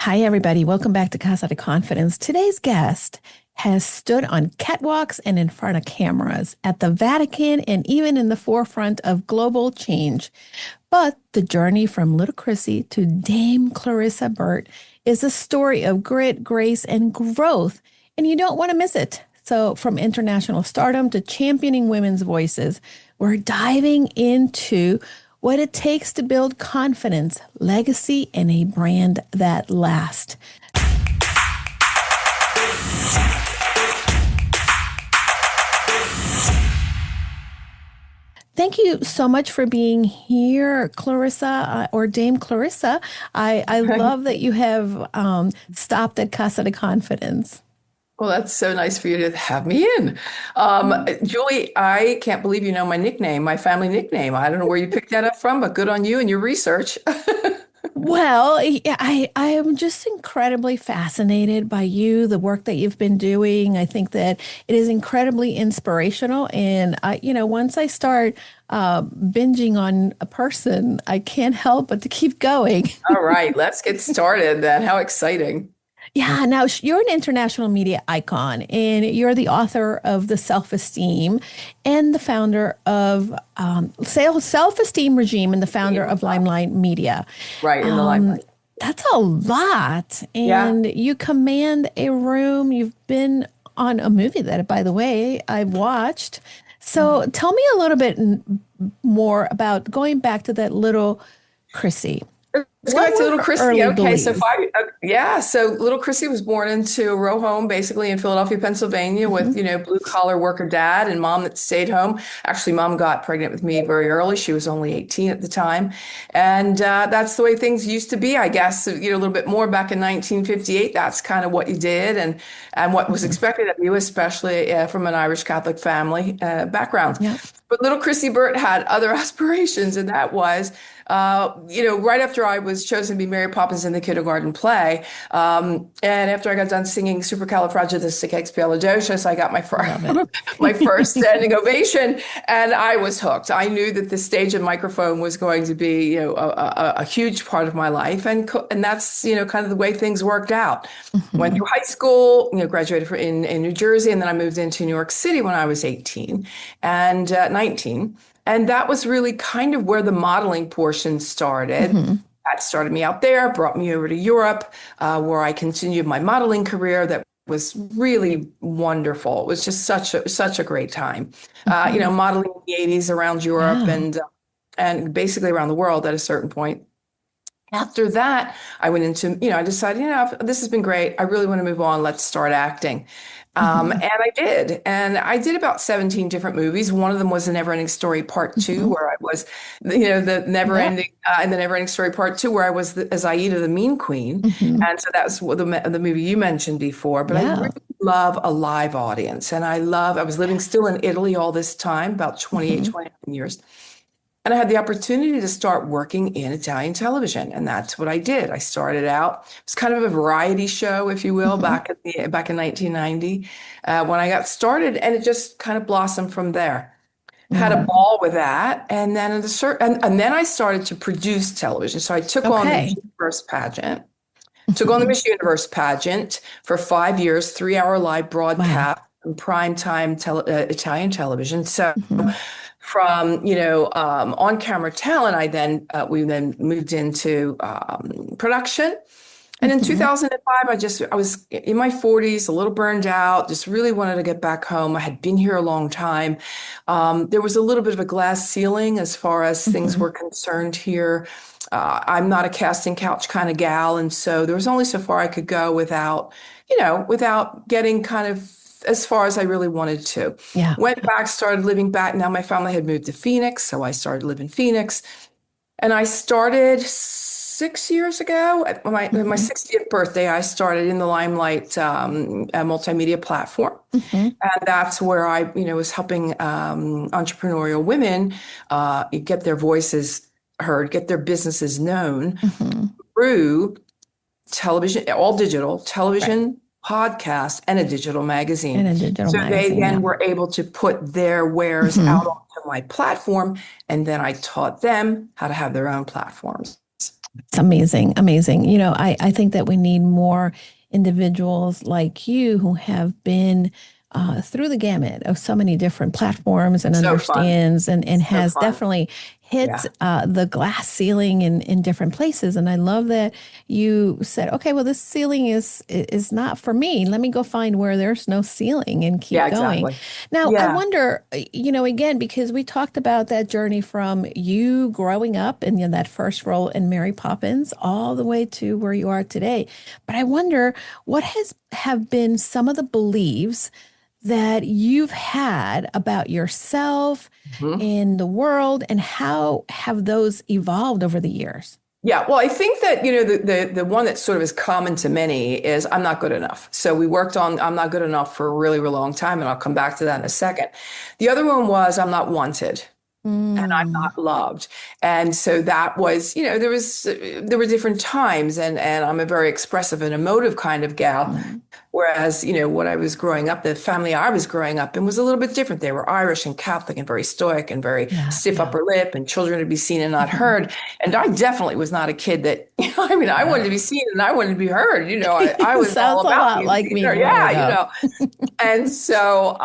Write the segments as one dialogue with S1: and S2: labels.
S1: Hi, everybody. Welcome back to Casa De Confidence. Today's guest has stood on catwalks and in front of cameras at the Vatican and even in the forefront of global change. But the journey from Little Chrissy to Dame Clarissa Burt is a story of grit, grace, and growth, and you don't want to miss it. So, from international stardom to championing women's voices, we're diving into what it takes to build confidence, legacy, and a brand that lasts. Thank you so much for being here, Clarissa, or Dame Clarissa. I love that you have stopped at Casa de Confidence.
S2: Well, that's so nice for you to have me in. Julie, I can't believe you know my nickname, my family nickname. I don't know where you picked that up from, but good on you and your research.
S1: Well, yeah, I am just incredibly fascinated by you, the work that you've been doing. I think that it is incredibly inspirational. And once I start binging on a person, I can't help but to keep going.
S2: All right, let's get started then. How exciting.
S1: Yeah, now you're an international media icon and you're the author of The Self-Esteem and the founder of Self-Esteem Regime and the founder of Limelight Media.
S2: Right, in the limelight.
S1: That's a lot.
S2: Yeah.
S1: And you command a room. You've been on a movie that, by the way, I watched. So tell me a little bit more about going back to that little Chrissy.
S2: Let's go
S1: What
S2: back to
S1: were
S2: little
S1: her
S2: Chrissy.
S1: early
S2: Okay, so
S1: beliefs?
S2: yeah, so little Chrissy was born into a row home, basically in Philadelphia, Pennsylvania, with
S1: Mhm.
S2: blue collar worker dad and mom that stayed home. Actually, mom got pregnant with me very early. She was only 18 at the time, and that's the way things used to be, I guess. So, a little bit more back in 1958. That's kind of what you did, and what was
S1: Mhm.
S2: expected of you, especially from an Irish Catholic family background.
S1: Yeah.
S2: But little Chrissy Burt had other aspirations, and that was right after I was chosen to be Mary Poppins in the kindergarten play, and after I got done singing Supercalifragilisticexpialidocious, I got my first
S1: Love it.
S2: my first standing ovation, and I was hooked. I knew that the stage and microphone was going to be, a huge part of my life, and that's kind of the way things worked out. Went
S1: Mhm.
S2: through high school, graduated in New Jersey, and then I moved into New York City when I was 18 and 19. And that was really kind of where the modeling portion started.
S1: Mhm.
S2: That started me out there, brought me over to Europe, where I continued my modeling career. That was really wonderful. It was just such a great time.
S1: Mhm.
S2: Modeling in the 80s around Europe
S1: Yeah.
S2: and basically around the world at a certain point. After that, I went into, I decided, this has been great. I really want to move on. Let's start acting.
S1: Mhm.
S2: And I did. And I did about 17 different movies. One of them was The NeverEnding Story Part Two,
S1: Mhm.
S2: where I was, the
S1: Yep.
S2: and the NeverEnding Story Part Two, where I was as Aida, the Mean Queen.
S1: Mhm.
S2: And so that's what the movie you mentioned before. But I really
S1: Yeah.
S2: love a live audience. And I was living still in Italy all this time, about 28,
S1: Mhm.
S2: 29 years. And I had the opportunity to start working in Italian television, and that's what I did. I started out, it was kind of a variety show, if you will,
S1: Mhm.
S2: back in 1990 when I got started, and it just kind of blossomed from there. Had a
S1: Mhm.
S2: ball with that, and then and then I started to produce television. So I took on the Miss
S1: Okay.
S2: Universe pageant, took on the
S1: Mhm.
S2: Miss Universe pageant for 5 years, 3 hour live
S1: Wow.
S2: broadcast in primetime Italian television. So
S1: Mhm.
S2: from on camera talent, we then moved into production. And in
S1: Mhm.
S2: 2005, I was in my 40s, a little burned out, just really wanted to get back home. I had been here a long time. There was a little bit of a glass ceiling as far as things
S1: Mhm.
S2: were concerned here. I'm not a casting couch kind of gal, and so there was only so far I could go without getting kind of as far as I really wanted to.
S1: Yeah.
S2: Went back, started living back. Now my family had moved to Phoenix, so I started living in Phoenix. And I started 6 years ago, at my
S1: Mhm.
S2: 60th birthday, I started in the Limelight a multimedia platform.
S1: Mhm.
S2: And that's where I was helping entrepreneurial women get their voices heard, get their businesses known
S1: Mhm.
S2: through television, all digital,
S1: Right.
S2: television, podcast, and a digital
S1: In
S2: magazine.
S1: a digital
S2: So they
S1: magazine.
S2: then
S1: Yeah.
S2: were able to put their wares out
S1: Mhm.
S2: onto my platform, and then I taught them how to have their own platforms.
S1: It's amazing, amazing. I think that we need more individuals like you who have been through the gamut of so many different platforms and
S2: So fun.
S1: understands and
S2: So
S1: has
S2: fun.
S1: definitely hit
S2: Yeah.
S1: the glass ceiling in different places. And I love that you said, okay, well, this ceiling is not for me. Let me go find where there's no ceiling and keep
S2: Yeah,
S1: going.
S2: exactly.
S1: Now, I
S2: Yeah.
S1: wonder, again, because we talked about that journey from you growing up and that first role in Mary Poppins all the way to where you are today. But I wonder what has have been some of the beliefs that you've had about yourself
S2: Mhm.
S1: and the world, and how have those evolved over the years?
S2: Yeah, well, I think that, the one that sort of is common to many is I'm not good enough. So we worked on I'm not good enough for a really, really long time, and I'll come back to that in a second. The other one was I'm not wanted and I'm
S1: Mm,
S2: not loved. And so that was, there were different times, and I'm a very expressive and emotive kind of gal.
S1: mm,
S2: Whereas, when I was growing up, the family I was growing up in was a little bit different. They were Irish and Catholic and very stoic and very
S1: yeah,
S2: stiff
S1: yeah.
S2: upper lip and children to be seen and not
S1: Mhm.
S2: heard. And I definitely was not a kid that, I mean, I wanted to be seen and I wanted to be heard. I was all
S1: Sounds a
S2: about
S1: lot
S2: being
S1: like
S2: seen
S1: me
S2: or
S1: growing
S2: yeah,
S1: up.
S2: And so,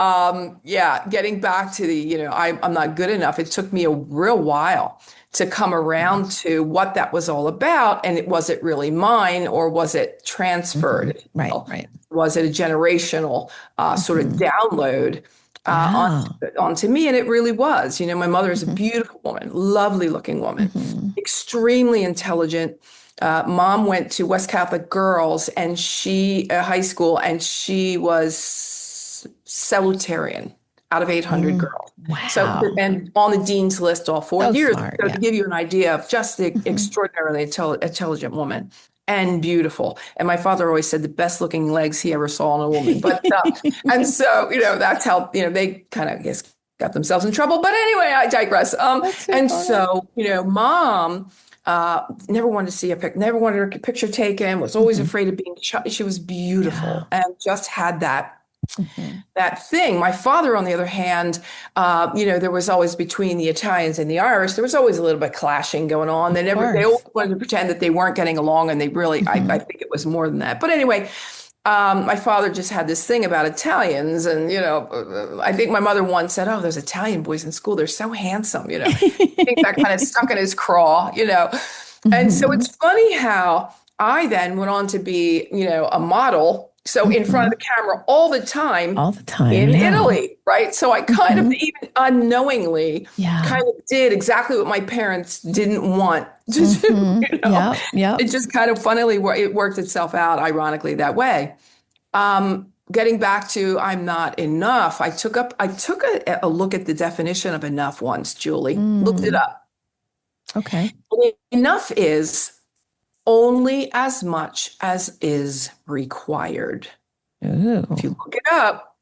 S2: yeah, getting back to I'm not good enough. It took me a real while to come
S1: Mm,
S2: around to what that was all about. And was it really mine or was it transferred,
S1: mhm.
S2: if you
S1: Right,
S2: will?
S1: right.
S2: Was it a generational sort of
S1: Hmm.
S2: download
S1: Yeah.
S2: onto me? And it really was. My mother is a
S1: Hmm.
S2: beautiful woman, lovely looking woman,
S1: Hmm.
S2: extremely intelligent. Mom went to West Catholic Girls and high school, and she was salutarian out of 800
S1: Mm.
S2: girls. So,
S1: Wow.
S2: and on the dean's list all four
S1: So
S2: years.
S1: smart.
S2: So to
S1: Yeah.
S2: give you an idea of just the
S1: Hmm.
S2: extraordinarily intelligent woman and beautiful. And my father always said the best looking legs he ever saw in a woman. And so, that's how, they kind of, I guess, got themselves in trouble. But anyway, I digress.
S1: That's too
S2: And
S1: funny.
S2: so, mom, never wanted to see never wanted her picture taken, was always
S1: Hmm.
S2: afraid of being shot. She was
S1: Yeah.
S2: beautiful and just had
S1: Hmm.
S2: that thing. My father, on the other hand, there was always between the Italians and the Irish, there was always a little bit clashing going on.
S1: Of
S2: They always
S1: course.
S2: wanted to pretend that they weren't getting along, and they really, I
S1: Hmm.
S2: think it was more than that. But anyway, my father just had this thing about Italians, and I think my mother once said, "Oh, those Italian boys in school, they're so handsome." I think that kind of stuck in his craw. And so
S1: Hmm.
S2: it's funny how I then went on to be, a model. So in front
S1: Hmm.
S2: of the camera all the time
S1: All the time.
S2: in
S1: Yeah.
S2: Italy, right? So I kind of
S1: Hmm.
S2: even unknowingly
S1: Yeah.
S2: kind of did exactly what my parents didn't want to
S1: Hmm.
S2: do.
S1: Yep. Yep.
S2: It just kind of funnily it worked itself out ironically that way. Getting back to I'm not enough, I took a look at the definition of enough once, Julie. Looked it
S1: Mm.
S2: up.
S1: Okay.
S2: Enough is only as much as is required. If you
S1: Ooh.
S2: look it up,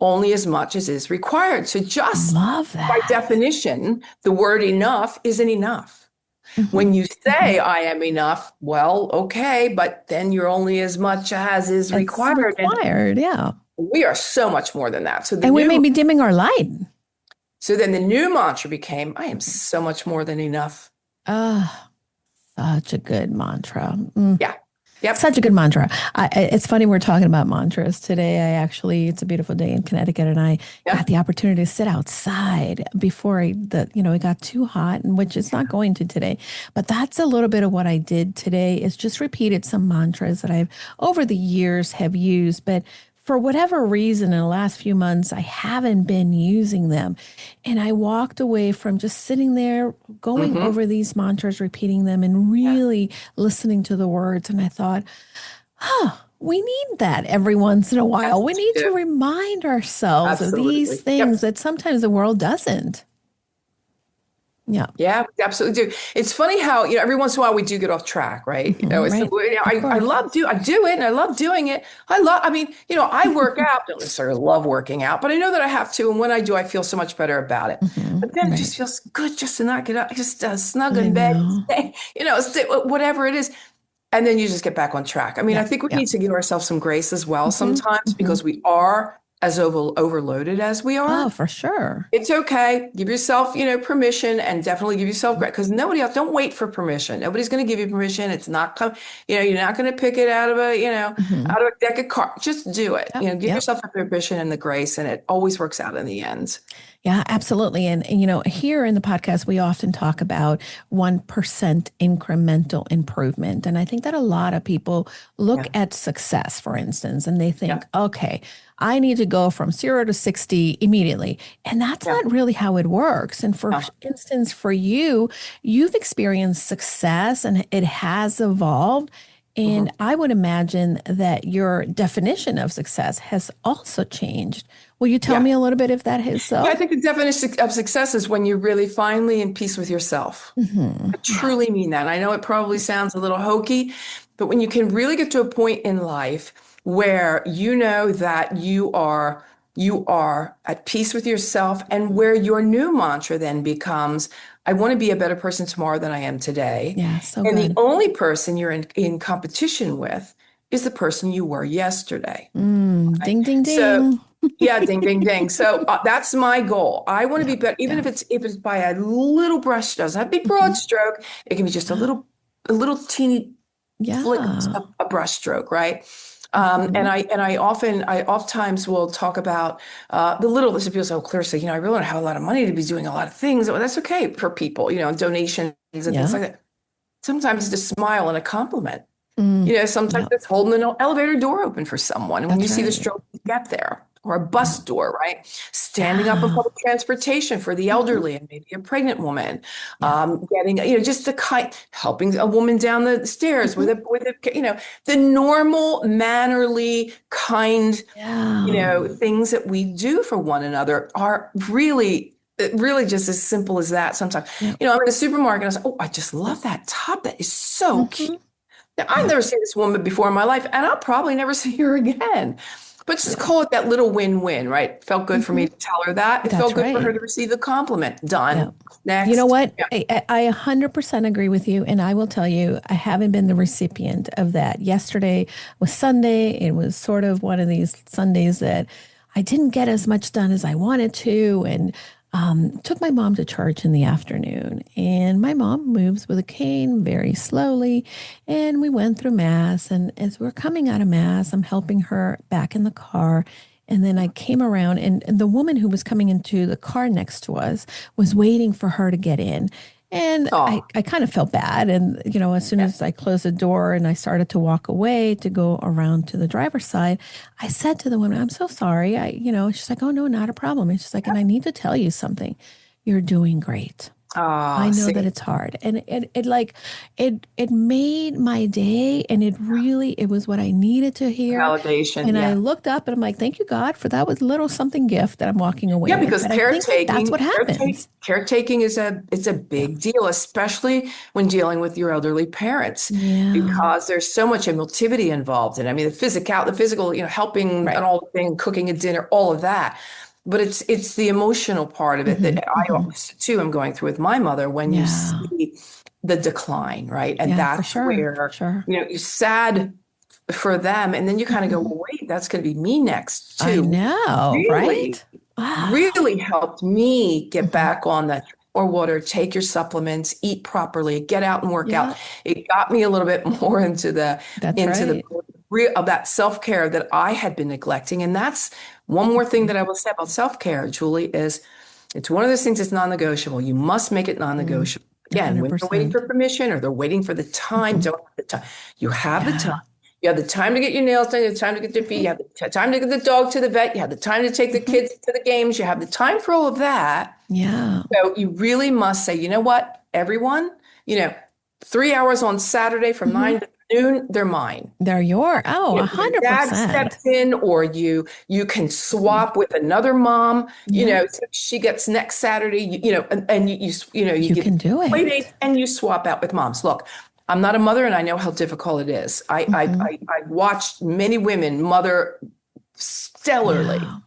S2: only as much as is required. So just
S1: Love
S2: by
S1: that.
S2: definition, the word enough isn't enough.
S1: Hmm.
S2: When you
S1: Hmm.
S2: say I am enough, well, okay, but then you're only as much as is
S1: It's
S2: required. And
S1: required. Yeah.
S2: we are so much more than that.
S1: And we may be dimming our light.
S2: So then the new mantra became, I am so much more than enough.
S1: Ah, such a good mantra. Mm.
S2: Yeah. Yep.
S1: Such a good mantra. It's funny we're talking about mantras today. It's a beautiful day in Connecticut, and I got
S2: Yeah.
S1: the opportunity to sit outside before it got too hot, and which it's not going to today. But that's a little bit of what I did today is just repeated some mantras that I've over the years have used, but for whatever reason in the last few months, I haven't been using them. And I walked away from just sitting there going
S2: Hmm.
S1: over these mantras, repeating them, and
S2: Yeah.
S1: really listening to the words. And I thought, we need that every once in a while.
S2: Yes,
S1: We need
S2: we
S1: to
S2: do.
S1: remind ourselves of these
S2: Absolutely.
S1: things
S2: Yep.
S1: that sometimes the world doesn't. Yeah.
S2: Yeah, we absolutely do. It's funny how, every once in a while we do get off track, right?
S1: Hmm. Right. Of
S2: I
S1: course.
S2: love I do it and I love doing it. I mean, I work out, don't necessarily love working out, but I know that I have to. And when I do, I feel so much better about it.
S1: Hmm.
S2: But then it
S1: Right.
S2: just feels good just to not get up, just snug
S1: I
S2: in bed,
S1: know.
S2: whatever it is. And then you just get back on track. I mean,
S1: Yeah.
S2: I think we
S1: Yeah.
S2: need to give ourselves some grace as well
S1: Hmm.
S2: sometimes
S1: Hmm.
S2: because we are as overloaded as we
S1: Oh,
S2: are,
S1: for sure.
S2: it's okay. Give yourself, permission, and definitely give yourself credit, because nobody else, don't wait for permission. Nobody's going to give you permission. It's not come, you're not going to pick it out of
S1: Hmm.
S2: out of a deck of cards. Just do it.
S1: Yep.
S2: Give
S1: Yep.
S2: yourself the permission and the grace, and it always works out in the end.
S1: Yeah, absolutely. And, here in the podcast, we often talk about 1% incremental improvement. And I think that a lot of people look
S2: Yeah.
S1: at success, for instance, and they
S2: Yeah.
S1: think, okay, I need to go from 0 to 60 immediately. And that's
S2: Yeah.
S1: not really how it works. And for
S2: Yeah.
S1: instance, for you, you've experienced success and it has evolved. And
S2: Mhm.
S1: I would imagine that your definition of success has also changed. Will you tell
S2: Yeah.
S1: me a little bit if that is
S2: Yeah, I
S1: so?
S2: think the definition of success is when you're really finally in peace with yourself. I
S1: Yeah.
S2: truly mean that. And I know it probably sounds a little hokey, but when you can really get to a point in life where you know that you are at peace with yourself, and where your new mantra then becomes, I want to be a better person tomorrow than I am today.
S1: Yeah, so
S2: And the
S1: good.
S2: only person you're in competition with is the person you were yesterday. Right?
S1: Ding, ding,
S2: So,
S1: ding.
S2: yeah, ding, ding, ding. So that's my goal. I want to
S1: Yeah,
S2: be better, even
S1: yeah,
S2: if it's by a little brush. Doesn't have to be broad
S1: mhm,
S2: stroke. It can be just
S1: yeah,
S2: a little teeny flick
S1: yeah.
S2: of a brush stroke, right? And
S1: Mhm.
S2: I oftentimes will talk about the little. This people say, "Oh, Clarissa, I really don't have a lot of money to be doing a lot of things." Well, that's okay for people, donations and things
S1: Yeah.
S2: like that. Sometimes just a smile and a compliment.
S1: Mm,
S2: Sometimes
S1: yeah,
S2: it's holding an elevator door open for someone. And when you
S1: that's
S2: see the
S1: right.
S2: stroke get there, or a
S1: Yeah,
S2: bus door, right? Standing up in
S1: yeah,
S2: public transportation for the
S1: mhm,
S2: elderly and maybe a pregnant woman,
S1: yeah,
S2: getting, just helping a woman down the stairs
S1: mhm,
S2: the normal, mannerly, kind,
S1: yeah,
S2: things that we do for one another are really just as simple as that sometimes.
S1: yeah,
S2: I'm in a supermarket and I say, oh, I just love that top. That is so cute.
S1: mhm,
S2: Now, I've
S1: yeah,
S2: never seen this woman before in my life, and I'll probably never see her again. But just
S1: yeah,
S2: call it that little win-win, right? Felt good for me
S1: mhm.
S2: to tell her that. It felt
S1: That's
S2: good for her
S1: right.
S2: to receive the compliment.
S1: Yeah.
S2: Done.
S1: You know
S2: Next.
S1: what?
S2: Yeah.
S1: I 100% agree with you. And I will tell you, I haven't been the recipient of that. Yesterday was Sunday. It was sort of one of these Sundays that I didn't get as much done as I wanted to. And took my mom to church in the afternoon. And my mom moves with a cane very slowly. And we went through Mass. And as we're coming out of Mass, I'm helping her back in the car. And then I came around, and the woman who was coming into the car next to us was waiting for her to get in. And I,
S2: Oh,
S1: I kind of felt bad. And, as soon
S2: yeah.
S1: as I closed the door and I started to walk away to go around to the driver's side, I said to the woman, I'm so sorry. She's like, oh, no, not a problem. And she's like, and I need to tell you something. You're doing great. I
S2: Ah,
S1: know that
S2: see,
S1: it's hard. And it made my day, and it was what I needed to hear.
S2: validation.
S1: And I
S2: Yeah.
S1: looked up and I'm like, thank you, God, for that was little something gift that I'm walking away
S2: Yeah,
S1: with.
S2: because
S1: But I think that that's what happens.
S2: caretaking is a
S1: Yeah.
S2: big deal, especially when dealing with your elderly parents,
S1: Yeah.
S2: because there's so much emotivity involved in it. I mean, the physical, helping and
S1: Right.
S2: all the thing, cooking a dinner, all of that. But it's the emotional part of it
S1: Hmm.
S2: that I
S1: Hmm.
S2: always too am going through with my mother when you
S1: Yeah.
S2: see the decline, right? And
S1: Yeah, for
S2: that's
S1: sure. For
S2: where,
S1: sure.
S2: you're sad for them. And then you kind of go,
S1: Hmm.
S2: well, wait, that's going to be me next
S1: I
S2: too.
S1: know,
S2: Really,
S1: right? Wow.
S2: really helped me get
S1: Hmm.
S2: back on the or water, take your supplements, eat properly, get out and work out.
S1: Yeah,
S2: It got me a little bit more
S1: that's
S2: into the
S1: right.
S2: real of that self-care that I had been neglecting. And that's one more thing that I will say about self-care, Julie, is it's one of those things that's non-negotiable. You must make it
S1: Mm,
S2: non-negotiable. Again, women are waiting
S1: 100%.
S2: for permission or they're waiting for the time.
S1: Hmm.
S2: Don't have the time. You have the time.
S1: Yeah.
S2: You have the time to get your nails done. You have the time to get your feet. You have the time to get the dog to the vet. You have the time to take the
S1: Hmm.
S2: kids to the games. You have the time for all of that.
S1: Yeah.
S2: So you really must say, you know what, everyone, you know, 3 hours on Saturday from
S1: Hmm.
S2: 9 to noon, they're mine.
S1: They're your, oh, a
S2: Your
S1: hundred
S2: dad
S1: percent.
S2: steps in, or you can
S1: Mhm.
S2: swap with another mom.
S1: Yeah,
S2: So she gets next Saturday. And you
S1: you
S2: give
S1: can do
S2: play
S1: it.
S2: dates and you swap out with moms. Look, I'm not a mother, and I know how difficult it is.
S1: Hmm.
S2: I watched many women mother stellarly,
S1: Yeah,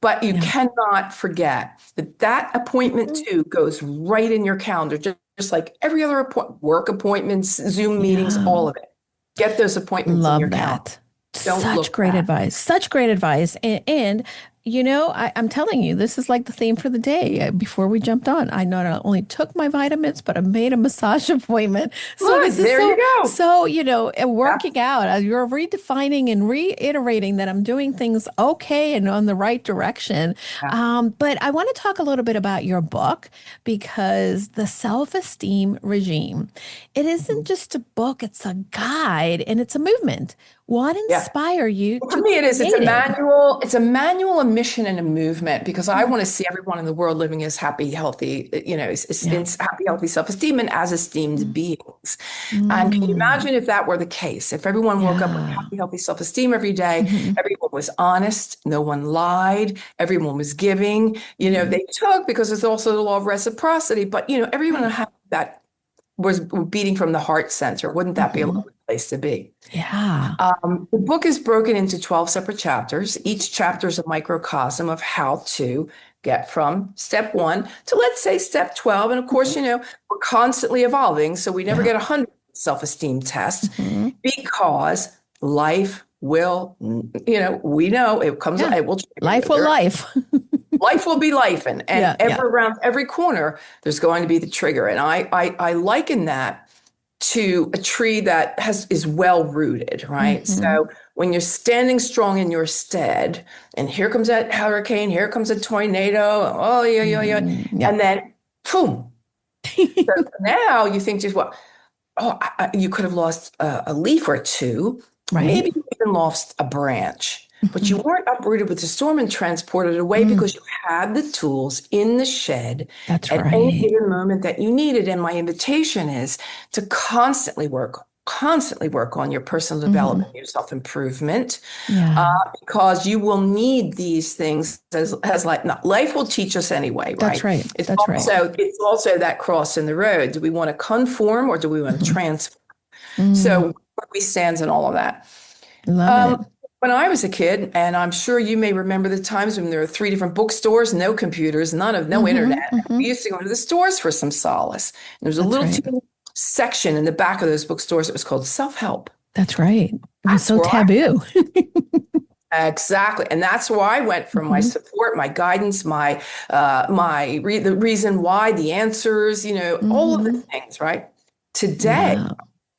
S2: but you
S1: yeah.
S2: cannot forget that appointment
S1: Mhm.
S2: too goes right in your calendar, just like every other work appointments, Zoom meetings,
S1: Yeah,
S2: all of it. Get those appointments in your
S1: love
S2: calendar.
S1: that.
S2: Don't
S1: Such
S2: look
S1: great
S2: back.
S1: advice. Such great advice. And I'm telling you, this is like the theme for the day. Before we jumped on, I not only took my vitamins, but I made a massage appointment. So
S2: Look,
S1: this is
S2: there you go.
S1: working out. You're redefining and reiterating that I'm doing things okay and on the right direction.
S2: Yeah.
S1: But I want to talk a little bit about your book because the self-esteem regime, it isn't
S2: Mhm.
S1: just a book, it's a guide and it's a movement. What
S2: Yeah.
S1: inspired you
S2: Well, for
S1: to
S2: me, it is. It's a
S1: create it?
S2: manual. It's a manual, a mission, and a movement because I want to see everyone in the world living as happy, healthy,
S1: Yeah.
S2: in happy, healthy self-esteem and as esteemed beings. And can you
S1: Mm,
S2: imagine if that were the case? If everyone woke up with
S1: yeah.
S2: happy, healthy self-esteem every day,
S1: Hmm.
S2: everyone was honest, no one lied, everyone was giving.
S1: Hmm.
S2: They took because there's also the law of reciprocity. But everyone
S1: Right.
S2: had that was beating from the heart center. Wouldn't that be a
S1: Hmm.
S2: lovely place to be?
S1: Yeah.
S2: The book is broken into 12 separate chapters. Each chapter is a microcosm of how to get from step one to, let's say, step 12. And of course,
S1: Hmm.
S2: we're constantly evolving. So we never
S1: Yeah.
S2: get 100 self-esteem tests
S1: Hmm.
S2: because life will, we know
S1: Yeah.
S2: it will trigger
S1: Life
S2: you.
S1: will life.
S2: Life will be life. And
S1: Yeah. Yeah.
S2: around every corner, there's going to be the trigger. And I liken that to a tree that is well rooted, right?
S1: Hmm.
S2: So when you're standing strong in your stead, and here comes that hurricane, here comes a tornado, oh yeah, yeah, yeah,
S1: Hmm. Yeah.
S2: and then boom. So now you think just well, you could have lost a leaf or two,
S1: Right.
S2: maybe you even lost a branch, but you
S1: Hmm.
S2: weren't uprooted with the storm and transported away
S1: Mm,
S2: because you had the tools in the shed
S1: that's
S2: at any
S1: right.
S2: given moment that you needed. And my invitation is to constantly work on your personal
S1: Hmm.
S2: development, your self-improvement,
S1: Yeah.
S2: because you will need these things as like life will teach us anyway,
S1: That's
S2: right?
S1: right.
S2: It's
S1: That's right.
S2: also it's also that cross in the road. Do we want to conform or do we want to
S1: Hmm.
S2: transform? So
S1: Mm,
S2: where we stands in all of that.
S1: loving
S2: Um,
S1: it.
S2: when I was a kid, and I'm sure you may remember the times when there were three different bookstores, no computers, no internet.
S1: Hmm. Hmm.
S2: We used to go to the stores for some solace. And there was a
S1: That's
S2: little
S1: right.
S2: teeny section in the back of those bookstores that was called self-help.
S1: That's right. It was
S2: That's
S1: so
S2: where
S1: taboo.
S2: exactly, and that's where I went for my
S1: Hmm.
S2: support, my guidance, the reason why, the answers, all of the
S1: Hmm.
S2: things. Right today,
S1: Yeah.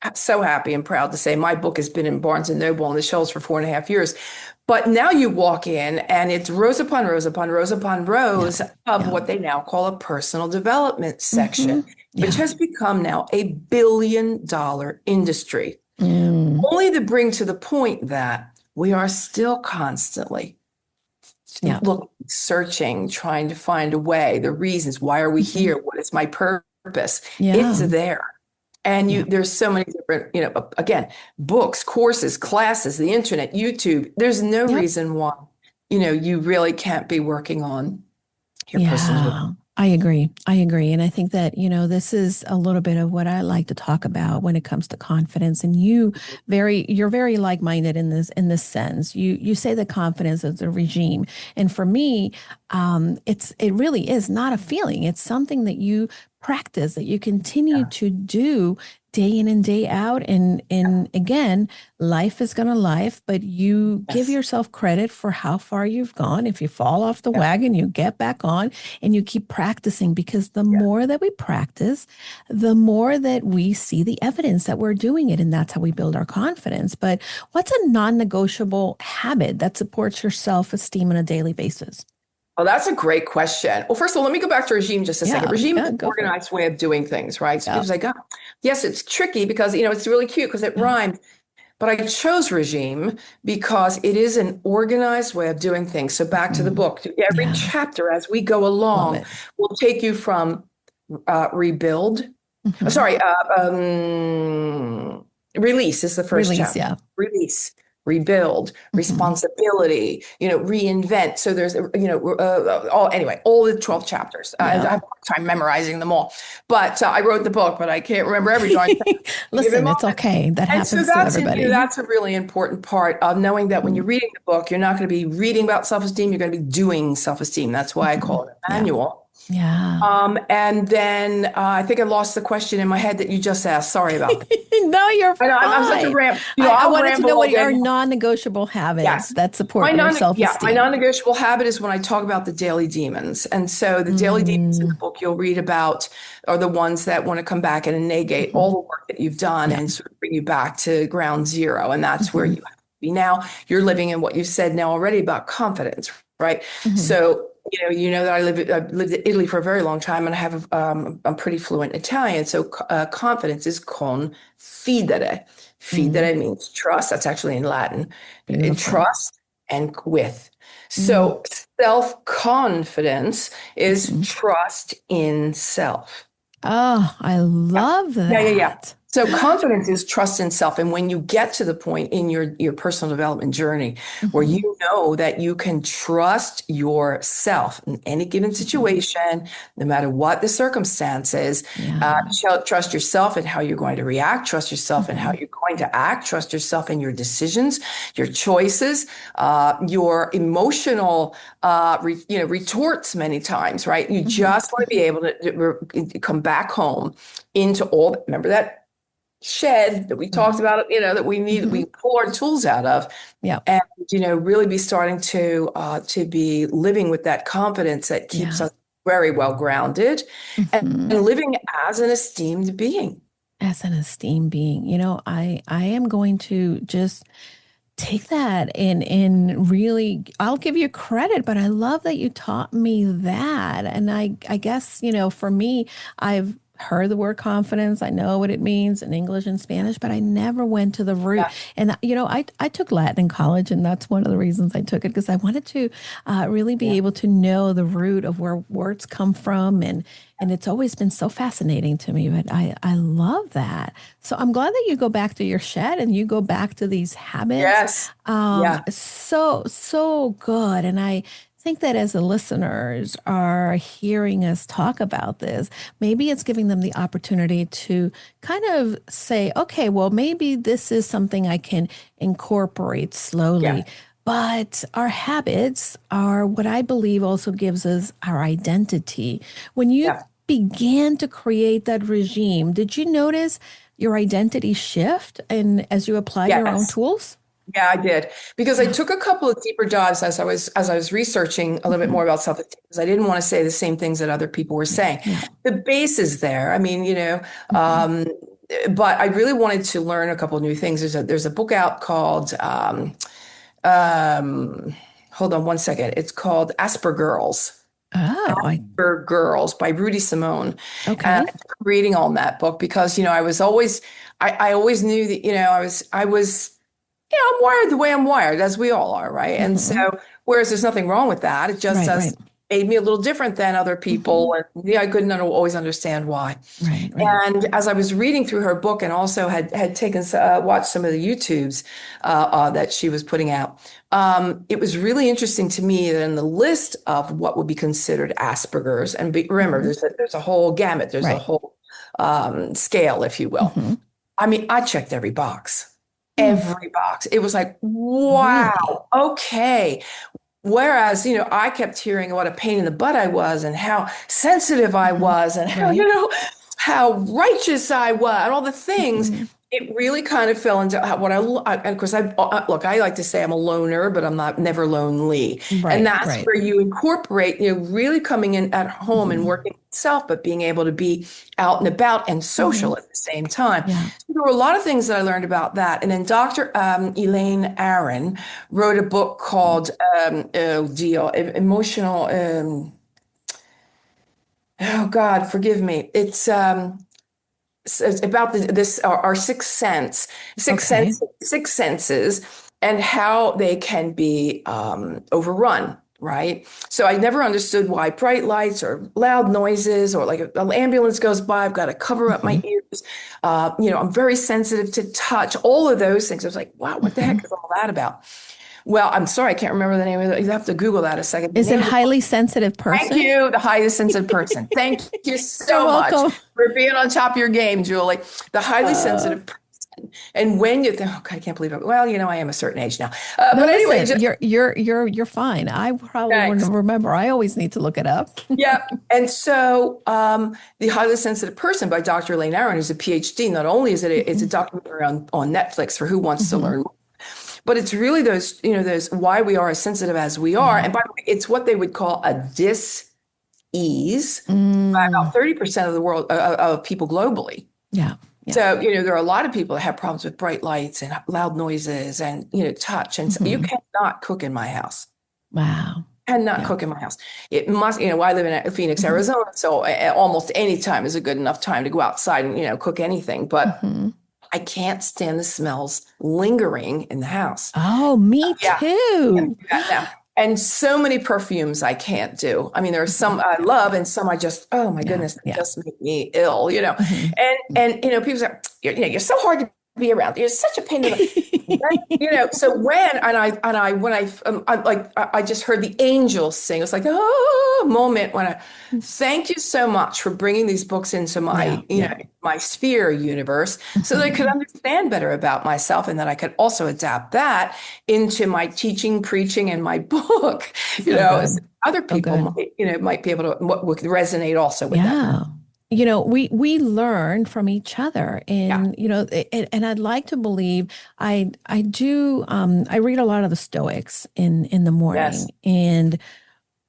S2: I'm so happy and proud to say my book has been in Barnes and Noble on the shelves for 4.5 years. But now you walk in and it's rows upon rows upon rows upon
S1: Yeah.
S2: rows of
S1: Yeah.
S2: what they now call a personal development section,
S1: Hmm.
S2: which
S1: Yeah.
S2: has become now a $1 billion industry.
S1: Mm,
S2: Only to bring to the point that we are still constantly
S1: yeah.
S2: searching, trying to find a way, the reasons, why are we
S1: Hmm.
S2: here? What is my purpose? It's
S1: Yeah.
S2: there. And
S1: Yeah.
S2: there's so many different, again, books, courses, classes, the internet, YouTube. There's no
S1: Yep.
S2: reason why, you really can't be working on your personal development.
S1: Yeah, I agree. I agree. And I think that, this is a little bit of what I like to talk about when it comes to confidence. And you're very like-minded in this sense. You say that confidence is a regime. And for me, it really is not a feeling. It's something that you practice, that you continue
S2: Yeah.
S1: to do day in and day out. And again, life is going to life, but you give
S2: Yes.
S1: yourself credit for how far you've gone. If you fall off the
S2: Yeah.
S1: wagon, you get back on and you keep practicing because the
S2: Yeah.
S1: more that we practice, the more that we see the evidence that we're doing it. And that's how we build our confidence. But what's a non-negotiable habit that supports your self-esteem on a daily basis?
S2: Well, that's a great question. Well, first of all, let me go back to regime just a second.
S1: Yeah,
S2: Regime is
S1: yeah,
S2: an
S1: go for it.
S2: organized way of doing things, right? So
S1: Yeah,
S2: people say, God, yes, it's tricky because, it's really cute because it
S1: yeah.
S2: rhymes. But I chose regime because it is an organized way of doing things. So back to the
S1: Mhm.
S2: book, every
S1: Yeah,
S2: chapter as we go
S1: love
S2: along
S1: it.
S2: will take you from rebuild.
S1: Hmm.
S2: Sorry, release is the first
S1: Release,
S2: chapter.
S1: yeah.
S2: Release, rebuild,
S1: Hmm.
S2: responsibility, reinvent. So there's, all the 12 chapters. I
S1: Yeah.
S2: have a hard time memorizing them all. But I wrote the book, but I can't remember every darn given
S1: Listen, it's
S2: moment.
S1: okay. That
S2: And so
S1: happens to everybody.
S2: that's a really important part of knowing that when you're
S1: Mhm.
S2: reading the book, you're not going to be reading about self-esteem, you're going to be doing self-esteem. That's why I
S1: Mhm.
S2: call it a
S1: Yeah.
S2: manual.
S1: Yeah.
S2: And then I think I lost the question in my head that you just asked. Sorry about that.
S1: No, you're
S2: I know I'm such a
S1: fine.
S2: ram.
S1: I
S2: I'll
S1: wanted to
S2: ramble
S1: know
S2: all
S1: what
S2: day
S1: are
S2: long.
S1: non-negotiable habits
S2: Yes.
S1: that support your
S2: My
S1: self-esteem.
S2: non-negotiable habit is when I talk about the daily demons. And so the daily demons in the
S1: Mm,
S2: book you'll read about are the ones that want to come back and negate
S1: mhm.
S2: all the work that you've done
S1: Yeah.
S2: and sort of bring you back to ground zero. And that's where you
S1: Hmm.
S2: have to be now. You're living in what you've said now already about confidence, right?
S1: Hmm.
S2: So, that I've lived in Italy for a very long time and I have I'm pretty fluent in Italian. So confidence is confidere.
S1: Mm,
S2: Fidere means trust. That's actually in Latin.
S1: beautiful.
S2: Trust and with.
S1: Mm,
S2: So self-confidence is
S1: mhm.
S2: trust in self.
S1: Oh, I love
S2: Yeah.
S1: that.
S2: So confidence is trust in self. And when you get to the point in your personal development journey where
S1: Hmm.
S2: you know that you can trust yourself in any given
S1: Hmm.
S2: situation, no matter what the circumstances,
S1: Yeah.
S2: trust yourself in how you're going to react, trust yourself in how
S1: Hmm.
S2: you're going to act, trust yourself in your decisions, your choices, your emotional retorts many times, right? You
S1: Hmm.
S2: just want to be able to come back home into all, remember that shed that we
S1: Right.
S2: talked about, that we need,
S1: Hmm.
S2: we pull our tools out of
S1: Yeah.
S2: and, really be starting to be living with that confidence that keeps
S1: Yeah.
S2: us very well grounded
S1: Hmm.
S2: and living as an esteemed being.
S1: As an esteemed being, I am going to just take that and really, I'll give you credit, but I love that you taught me that. And I guess, for me, I've heard the word confidence. I know what it means in English and Spanish, but I never went to the root.
S2: Yeah.
S1: And, I took Latin in college, and that's one of the reasons I took it, because I wanted to really be
S2: Yeah.
S1: able to know the root of where words come from. And it's always been so fascinating to me, but I love that. So I'm glad that you go back to your shed and you go back to these habits.
S2: Yes. Yeah.
S1: So good. And I think that as the listeners are hearing us talk about this, maybe it's giving them the opportunity to kind of say, okay, well, maybe this is something I can incorporate
S2: Yeah.
S1: slowly. But our habits are what I believe also gives us our identity. When you
S2: Yeah.
S1: began to create that regime, did you notice your identity shift and as you applied your own
S2: Yes.
S1: tools?
S2: Yeah, I did because I
S1: Yeah.
S2: took a couple of deeper dives as I was researching a little bit
S1: Hmm.
S2: more about self-esteem because I didn't want to say the same things that other people were saying.
S1: Yeah.
S2: The base is there. I mean,
S1: Hmm.
S2: um, but I really wanted to learn a couple of new things. There's a book out called um, hold on one second. It's called
S1: Oh,
S2: Girls by Rudy Simone. And
S1: okay.
S2: I'm reading on that book because, I was always, I always knew that, I'm wired the way I'm wired, as we all are, right? And so,
S1: Hmm.
S2: whereas there's nothing wrong with that, it just
S1: Right,
S2: has
S1: right.
S2: made me a little different than other
S1: Hmm.
S2: people. And I couldn't always understand why.
S1: Right, right.
S2: And as I was reading through her book and also had taken watched some of the YouTubes that she was putting out, it was really interesting to me that in the list of what would be considered Asperger's, and remember,
S1: Hmm.
S2: there's a whole gamut, there's a
S1: Right.
S2: whole scale, if you will.
S1: Hmm.
S2: I mean, I checked every box.
S1: Hmm.
S2: Every box. It was like,
S1: Really?
S2: wow, okay. Whereas, I kept hearing what a pain in the butt I was and how sensitive I
S1: Hmm.
S2: was and how,
S1: Right.
S2: how righteous I was and all the things.
S1: Hmm.
S2: It really kind of fell into what and of course, look, I like to say I'm a loner, but I'm not never lonely. And
S1: Right,
S2: that's
S1: right.
S2: where you incorporate, really coming in at home and
S1: Hmm.
S2: working with self, but being able to be out and about and
S1: Hmm.
S2: social at the same time.
S1: Yeah.
S2: So there were a lot of things that I learned about that. And then Dr. Elaine Aron wrote a book called Emotional. Oh God, forgive me. It's about this our
S1: Okay.
S2: six senses, and how they can be overrun. Right. So I never understood why bright lights or loud noises or like an ambulance goes by, I've got to cover up
S1: Hmm.
S2: my ears. I'm very sensitive to touch, all of those things. I was like, wow, what the
S1: Hmm.
S2: heck is all that about? Well, I'm sorry, I can't remember the name of it. You have to Google that a second. The
S1: Is it
S2: name of the book.
S1: highly sensitive
S2: Thank
S1: person?
S2: you, the highest sensitive person. Thank you
S1: You're
S2: so much
S1: welcome.
S2: for being on top of your game, Julie. The highly
S1: Uh,
S2: sensitive person. And when you think, oh, God, I can't believe it. Well, I am a certain age now.
S1: No,
S2: But anyway,
S1: listen,
S2: just
S1: you're fine. I probably
S2: thanks.
S1: wouldn't remember. I always need to look it up.
S2: Yeah. And so The Highly Sensitive Person by Dr. Elaine Aron, who's a PhD, not only is it's a documentary on Netflix for who wants to
S1: Mhm.
S2: learn more, but it's really those why we are as sensitive as we are.
S1: Yeah.
S2: And by the way, it's what they would call a dis-ease by
S1: Mm,
S2: about 30% of the world of people globally.
S1: yeah. Yeah.
S2: So, there are a lot of people that have problems with bright lights and loud noises and, touch. And so you
S1: Mhm.
S2: cannot cook in my house.
S1: Wow.
S2: Cannot
S1: Yeah.
S2: cook in my house. It must, I live in Phoenix,
S1: Mhm.
S2: Arizona. So almost any time is a good enough time to go outside and, cook anything. But
S1: Mhm.
S2: I can't stand the smells lingering in the house.
S1: Oh, me
S2: Yeah.
S1: too.
S2: Yeah. And so many perfumes I can't do. I mean, there are some
S1: Mhm.
S2: I love and some I just, oh my
S1: Yeah.
S2: goodness, they
S1: Yeah.
S2: just make me ill.
S1: Mhm.
S2: And people say, you're so hard to be around. You're such a pain in the so I just heard the angels sing. It's like, oh, moment when I thank you so much for bringing these books into
S1: Yeah.
S2: my,
S1: Yeah.
S2: my sphere universe so that I could
S1: Mhm.
S2: understand better about myself and that I could also adapt that into my teaching, preaching, and my book,
S1: So
S2: so
S1: good.
S2: other
S1: So
S2: people
S1: good.
S2: might be able to what would resonate also with them.
S1: Yeah. We learn from each other
S2: Yeah.
S1: and and I'd like to believe I do I read a lot of the Stoics in the morning,
S2: Yes.
S1: and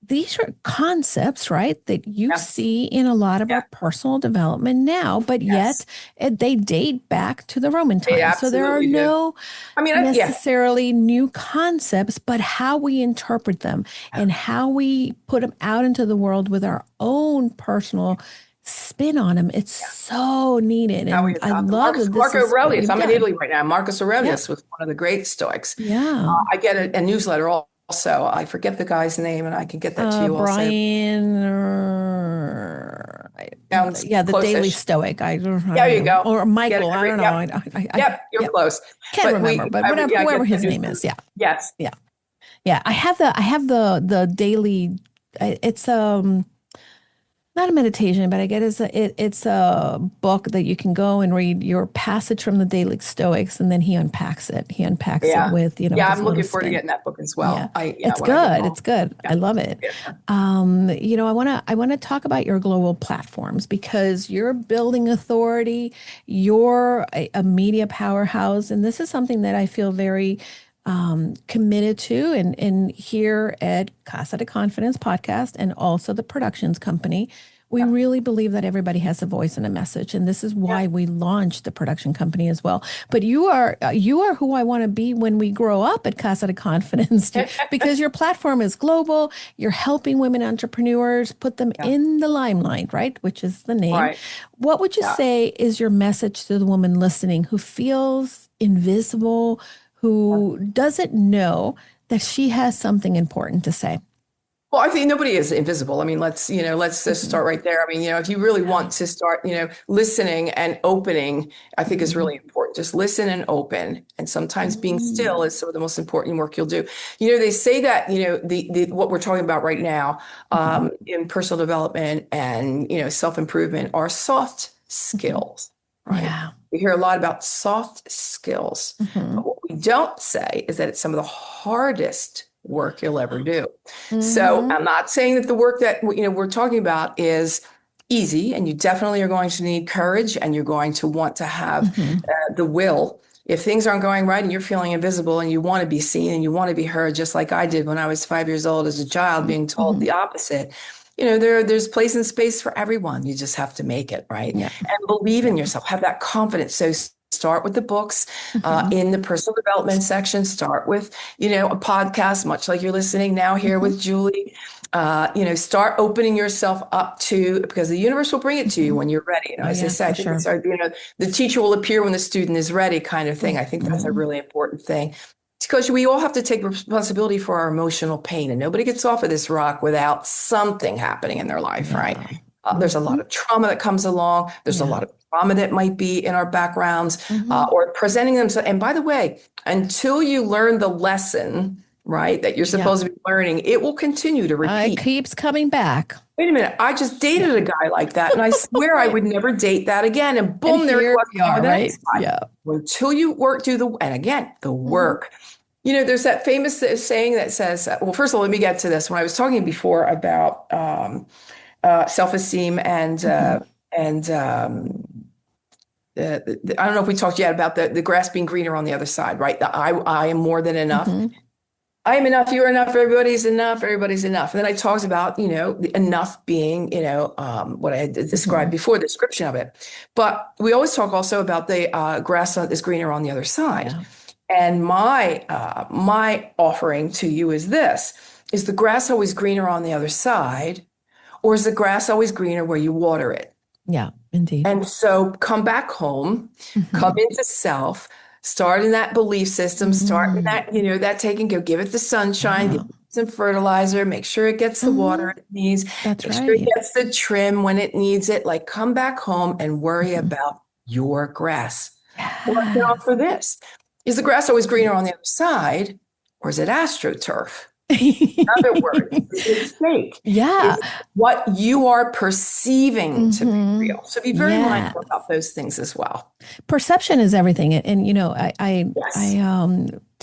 S1: these are concepts, right, that you
S2: Yeah.
S1: see in a lot of
S2: Yeah.
S1: our personal development now, but
S2: Yes.
S1: yet they date back to the Roman
S2: They
S1: times. So there are
S2: absolutely do.
S1: no
S2: I mean, yeah.
S1: necessarily new concepts, but how we interpret them and how we put them out into the world with our own personal spin on them. It's so needed.
S2: How we
S1: And I
S2: adopt them.
S1: love that this
S2: Marco
S1: is what
S2: Aurelius.
S1: you've
S2: I'm in
S1: done.
S2: Italy right now. Marcus
S1: Yeah.
S2: Aurelius was one of the great Stoics.
S1: Yeah.
S2: I get a newsletter also. I forget the guy's name, and I can get that to you also.
S1: Brian,
S2: Sounds
S1: yeah, the Daily
S2: close-ish.
S1: Stoic. I don't
S2: There you
S1: know,
S2: go.
S1: or
S2: Get it
S1: Michael. I
S2: every.
S1: don't know.
S2: Yep.
S1: I
S2: Yep. You're
S1: yeah,
S2: close.
S1: can't
S2: But
S1: remember. But whatever,
S2: I
S1: whoever
S2: get that
S1: his name
S2: newsletter.
S1: is, yeah,
S2: Yes.
S1: yeah, yeah. I have the daily. It's not a meditation, but I get it's a book that you can go and read your passage from the Daily Stoics, and then he unpacks it. He unpacks it
S2: Yeah.
S1: with
S2: Yeah.
S1: his
S2: I'm
S1: little
S2: looking forward to
S1: spin.
S2: getting that book as
S1: Yeah,
S2: well.
S1: it's
S2: When I get
S1: good.
S2: home.
S1: It's good.
S2: Yeah.
S1: I love it.
S2: Yeah.
S1: I want to talk about your global platforms because you're building authority. You're a media powerhouse, and this is something that I feel very committed to. And here at Casa de Confidence podcast and also the productions company, we
S2: Yeah.
S1: really believe that everybody has a voice and a message, and this is
S2: Yeah.
S1: why we launched the production company as well. But you are who I want to be when we grow up at Casa de Confidence, because your platform is global. You're helping women entrepreneurs put them
S2: Yeah.
S1: in the limelight, right? Which is the name.
S2: Right.
S1: What would you
S2: Yeah.
S1: say is your message to the woman listening who feels invisible, who doesn't know that she has something important to say?
S2: Well, I think nobody is invisible. I mean, let's just
S1: Mhm.
S2: start right there. I mean, if you really
S1: Yeah.
S2: want to start, listening and opening, I think is
S1: Mhm.
S2: really important. Just listen and open. And sometimes being still
S1: Mm.
S2: is some of the most important work you'll do. They say that, the what we're talking about right now,
S1: Mhm.
S2: in personal development and, self-improvement are soft
S1: Mhm.
S2: skills, right?
S1: Yeah.
S2: We hear a lot about soft skills,
S1: Mhm.
S2: but what we don't say is that it's some of the hardest work you'll ever do. So
S1: Mhm.
S2: I'm not saying that the work that we're talking about is easy, and you definitely are going to need courage, and you're going to want to have
S1: Mhm.
S2: the will. If things aren't going right and you're feeling invisible and you want to be seen and you want to be heard, just like I did when I was 5 years old as a child, being told
S1: Mhm.
S2: the opposite. There's place and space for everyone. You just have to make it, right?
S1: Yeah.
S2: And believe in
S1: Yeah.
S2: yourself, have that confidence. So start with the books
S1: Mhm.
S2: in the personal development section. Start with, a podcast, much like you're listening now here
S1: Mhm.
S2: with Julie. Start opening yourself up to, because the universe will bring it to you
S1: Mhm.
S2: when you're ready.
S1: Oh
S2: As they
S1: yeah,
S2: say, I
S1: for
S2: think it's
S1: sure.
S2: the teacher will appear when the student is ready kind of thing. I think that's a
S1: Mhm.
S2: really important thing. Because we all have to take responsibility for our emotional pain, and nobody gets off of this rock without something happening in their life, right?
S1: Yeah.
S2: There's a lot
S1: Mhm.
S2: of trauma that comes along. There's a
S1: Yeah.
S2: lot of trauma that might be in our backgrounds,
S1: Mhm.
S2: or presenting them. And by the way, until you learn the lesson, right, that you're
S1: Yeah.
S2: supposed to be learning, it will continue to
S1: It
S2: repeat.
S1: keeps coming back.
S2: wait a minute, I just dated a guy like that, and I swear I
S1: Right.
S2: would never date that again. And
S1: And
S2: boom, there he
S1: here
S2: was
S1: we
S2: over
S1: are,
S2: the
S1: right?
S2: next guy.
S1: Yeah.
S2: Until you work, and again, the
S1: Mhm.
S2: work. There's that famous saying that says, well, first of all, let me get to this. When I was talking before about self-esteem
S1: Mhm.
S2: and I don't know if we talked yet about the grass being greener on the other side, right? I am more than enough.
S1: Mhm.
S2: I am enough. You are enough. Everybody's enough. Everybody's enough. And then I talked about, the enough being, what I had described
S1: Mhm.
S2: before, the description of it. But we always talk also about the grass is greener on the other side.
S1: Yeah.
S2: And my offering to you is this: is the grass always greener on the other side, or is the grass always greener where you water it?
S1: Yeah, indeed.
S2: And so come back home, come
S1: Mhm.
S2: into self, start in that belief system, start in
S1: Mhm.
S2: that, that taking care, give it the sunshine, give
S1: Yeah.
S2: it some fertilizer, make sure it gets the water
S1: Mhm.
S2: it needs,
S1: That's
S2: make sure it
S1: right.
S2: gets the trim when it needs it. Like come back home and worry
S1: Mhm.
S2: about your grass. Well, I can
S1: Yes.
S2: offer this. Is the grass always greener on the other side, or is it astroturf? In other words, is it fake?
S1: Yeah.
S2: Is what you are perceiving to be
S1: Hmm.
S2: real? So be very
S1: Yeah.
S2: mindful about those things as well.
S1: Perception is everything. And
S2: Yes,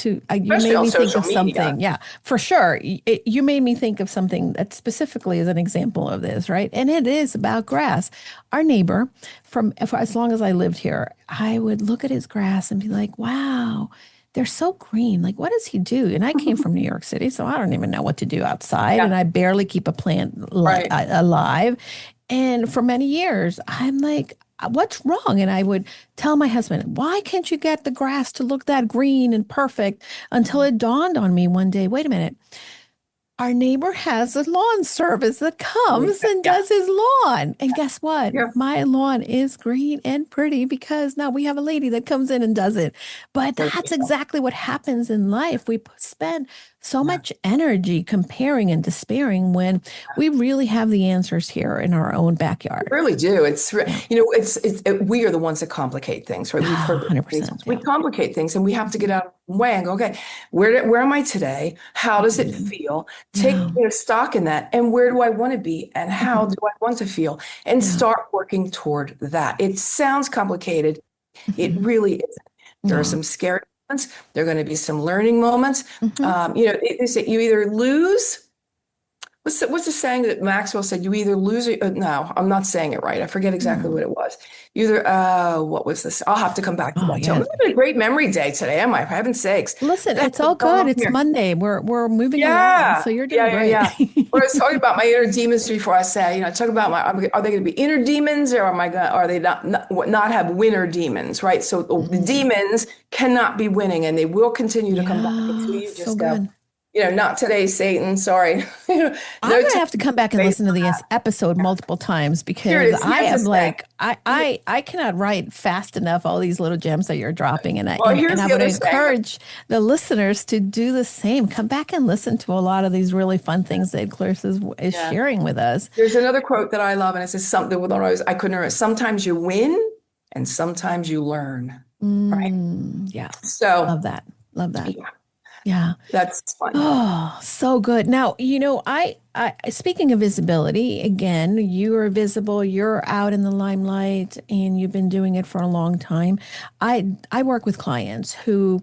S1: you
S2: especially
S1: made
S2: on
S1: me think
S2: social
S1: of
S2: media.
S1: something. Yeah, for sure. You made me think of something that specifically is an example of this, right? And it is about grass. Our neighbor, for as long as I lived here, I would look at his grass and be like, wow, they're so green. Like, what does he do? And I came from New York City, so I don't even know what to do outside,
S2: Yeah,
S1: and I barely keep a plant
S2: right.
S1: alive. And for many years, I'm like, what's wrong? And I would tell my husband, why can't you get the grass to look that green and perfect? Until it dawned on me one day, wait a minute, our neighbor has a lawn service that comes and
S2: Yeah,
S1: does his lawn. And guess what?
S2: yeah.
S1: My lawn is green and pretty because now we have a lady that comes in and does it. But
S2: There
S1: that's
S2: you go.
S1: exactly what happens in life. We spend so
S2: Yeah.
S1: much energy comparing and despairing when we really have the answers here in our own
S2: We
S1: backyard.
S2: really do.
S1: Yeah.
S2: We are the ones that complicate things, right? We've heard these.
S1: 100%.
S2: We
S1: Yeah.
S2: complicate things, and we have to get out of the way and go, okay, where am I today? How does it
S1: Mhm.
S2: feel? Take,
S1: Yeah.
S2: stock in that, and where do I want to be, and how
S1: Mhm.
S2: do I want to feel, and
S1: Yeah.
S2: start working toward that. It sounds complicated. It
S1: Mhm.
S2: really isn't. There are
S1: No.
S2: some scary moments. There are going to be some learning moments.
S1: Mhm.
S2: You either lose. What's the saying that Maxwell said? You either lose or no, I'm not saying it right. I forget exactly
S1: Hmm.
S2: what it was. You either, what was this? I'll have to come back to
S1: Oh,
S2: that too. I'm
S1: yeah.
S2: having a great memory day today, am I? For heaven's sakes.
S1: Listen,
S2: What the
S1: it's
S2: heck
S1: all
S2: is going
S1: good.
S2: on
S1: It's
S2: here?
S1: Monday. We're moving along,
S2: Yeah,
S1: so you're
S2: yeah,
S1: doing
S2: yeah,
S1: great.
S2: yeah. When I was talking about my inner demons before, I say, talk about are they going to be inner demons, or are they not have winner demons, right? So the
S1: Mhm.
S2: demons cannot be winning, and they will continue to come back until
S1: Yeah,
S2: you
S1: so
S2: just go,
S1: good.
S2: not today, Satan. Sorry,
S1: I'm
S2: no
S1: gonna
S2: today.
S1: have to come back and
S2: Based
S1: listen to
S2: on
S1: this
S2: that.
S1: episode multiple times
S2: Here
S1: because
S2: it is.
S1: I
S2: Here's the
S1: am
S2: thing.
S1: like I cannot write fast enough all these little gems that you're dropping, and
S2: Well,
S1: and
S2: here's
S1: I
S2: the
S1: would
S2: other thing.
S1: encourage the listeners to do the same. Come back and listen to a lot of these really fun things that Clarissa is
S2: Yeah.
S1: sharing with us.
S2: There's another quote that I love, and it says something with I couldn't remember. Sometimes you win and sometimes you learn. Right.
S1: Yeah,
S2: So
S1: love that. Love that.
S2: yeah,
S1: Yeah.
S2: that's fun.
S1: Oh, so good. Now, I speaking of visibility, again, you are visible, you're out in the limelight, and you've been doing it for a long time. I work with clients who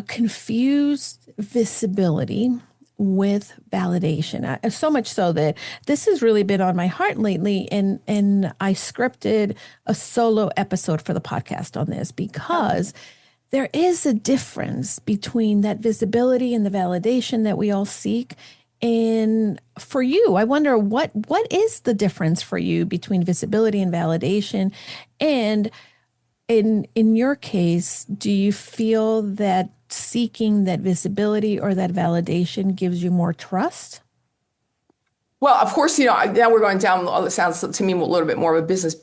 S1: confuse visibility with validation. So much so that this has really been on my heart lately, and I scripted a solo episode for the podcast on this because there is a difference between that visibility and the validation that we all seek. And for you, I wonder what is the difference for you between visibility and validation? And in your case, do you feel that seeking that visibility or that validation gives you more trust?
S2: Well, of course, now we're going down, it sounds to me a little bit more of a business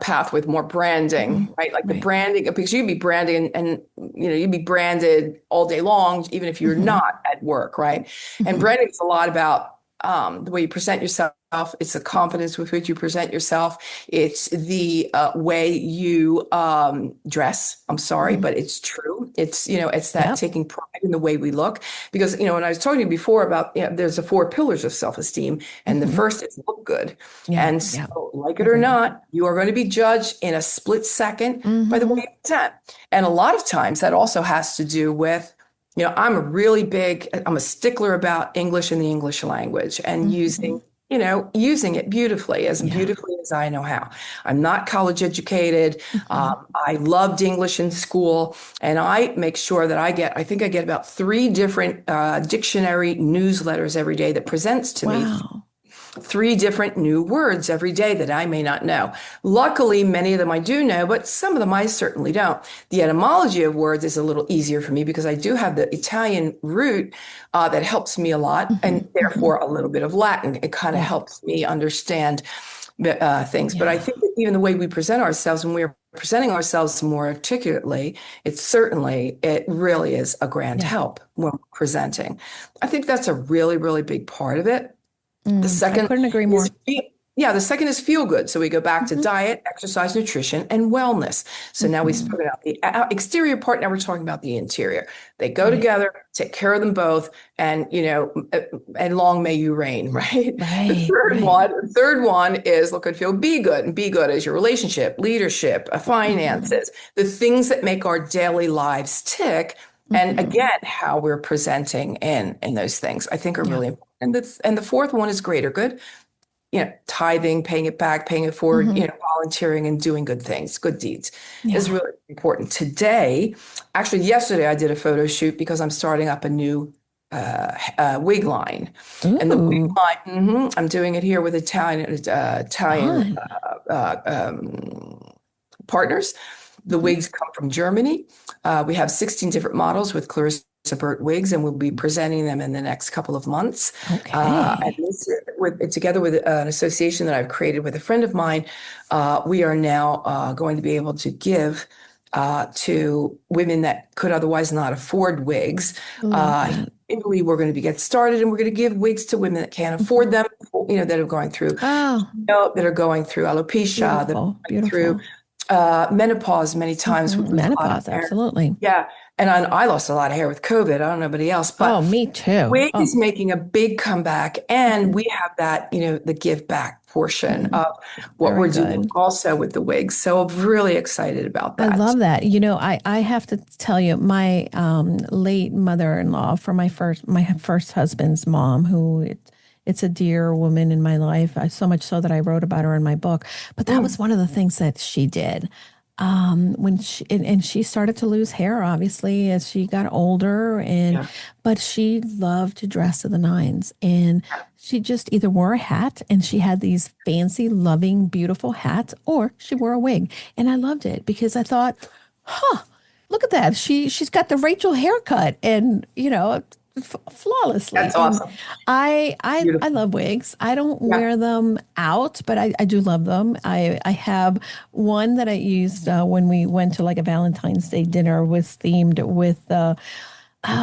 S2: path with more
S1: Hmm.
S2: branding, right? Like the
S1: Right.
S2: branding, because you'd be branding and you'd be branded all day long, even if you're
S1: Hmm.
S2: not at work, right? And
S1: Hmm.
S2: branding is a lot about the way you present yourself, It's the confidence with which you present yourself. It's the way you dress. I'm sorry,
S1: Mhm.
S2: but it's true. It's that
S1: Yep.
S2: taking pride in the way we look. Because, when I was talking to you before about, there's the four pillars of self-esteem, and the
S1: Hmm.
S2: first is look good.
S1: Yeah.
S2: And
S1: Yeah.
S2: so, like it or
S1: Agreed.
S2: not, you are going to be judged in a split second by the way
S1: Hmm.
S2: you present. And a lot of times that also has to do with, I'm a stickler about English and the English language and
S1: Hmm.
S2: using it
S1: Yeah.
S2: beautifully as I know how. I'm not college educated.
S1: Hmm.
S2: I loved English in school, and I make sure that I think I get about three different dictionary newsletters every day that presents to me
S1: Wow.
S2: three different new words every day that I may not know. Luckily, many of them I do know, but some of them I certainly don't. The etymology of words is a little easier for me because I do have the Italian root that helps me a lot,
S1: Hmm.
S2: and
S1: Hmm.
S2: therefore a little bit of Latin. It kind of
S1: Yeah.
S2: helps me understand things. But I
S1: Yeah.
S2: think that even the way we present ourselves, when we're presenting ourselves more articulately, it really is a grand
S1: Yeah.
S2: help when we're presenting. I think that's a really, really big part of it. The
S1: I
S2: second
S1: couldn't agree
S2: is
S1: more.
S2: the second is feel good. So we go back to
S1: Hmm.
S2: diet, exercise, nutrition, and wellness. So now we
S1: Hmm.
S2: spoke about the exterior part. Now we're talking about the interior. They go
S1: Right.
S2: together. Take care of them both, and and long may you reign. Right.
S1: Right. Right.
S2: The third one is look and feel, be good, and be good as your relationship, leadership,
S1: Hmm.
S2: finances, the things that make our daily lives tick. And
S1: Hmm.
S2: again, how we're presenting in those things, I think are
S1: Yeah.
S2: really important. And the fourth one is greater good, tithing, paying it back, paying it forward,
S1: Hmm.
S2: volunteering and doing good things, good deeds is
S1: Yeah.
S2: really important. Actually, yesterday, I did a photo shoot because I'm starting up a new wig line. And the wig
S1: Ooh,
S2: line, I'm doing it here with Italian
S1: fun.
S2: partners. The
S1: Hmm.
S2: wigs come from Germany. We have 16 different models with Clarissa Burt wigs, and we'll be presenting them in the next couple of months. And
S1: Okay.
S2: this, together with an association that I've created with a friend of mine, we are now going to be able to give to women that could otherwise not afford wigs.
S1: Love that.
S2: In Italy, we're going to get started, and we're going to give wigs to women that can't afford
S1: Hmm.
S2: them, that are going through,
S1: Oh,
S2: that are going through alopecia, that are
S1: beautiful.
S2: going through
S1: Beautiful.
S2: menopause many times. We lose a lot of
S1: Menopause,
S2: hair.
S1: absolutely.
S2: Yeah. And I lost a lot of hair with COVID. I don't know anybody else,
S1: Oh,
S2: but
S1: me too.
S2: wig
S1: Oh.
S2: is making a big comeback. And we have that, the give back portion
S1: Mhm.
S2: of what
S1: Very
S2: we're doing
S1: good.
S2: also with the wigs. So I'm really excited about
S1: I
S2: that.
S1: love that. I have to tell you, my late mother-in-law for my first husband's mom, it's a dear woman in my life, so much so that I wrote about her in my book. But that was
S2: Mm,
S1: one of the things that she did. When and she started to lose hair, obviously, as she got older,
S2: yeah.
S1: but she loved to dress to the nines, and she just either wore a hat, and she had these fancy, loving, beautiful hats, or she wore a wig. And I loved it because I thought, huh, look at that. She's got the Rachel haircut, and flawlessly.
S2: That's
S1: And
S2: awesome.
S1: I
S2: Beautiful.
S1: love wigs. I don't
S2: Yeah.
S1: wear them out, but I do love them. I have one that I used when we went to like a Valentine's Day dinner, was themed with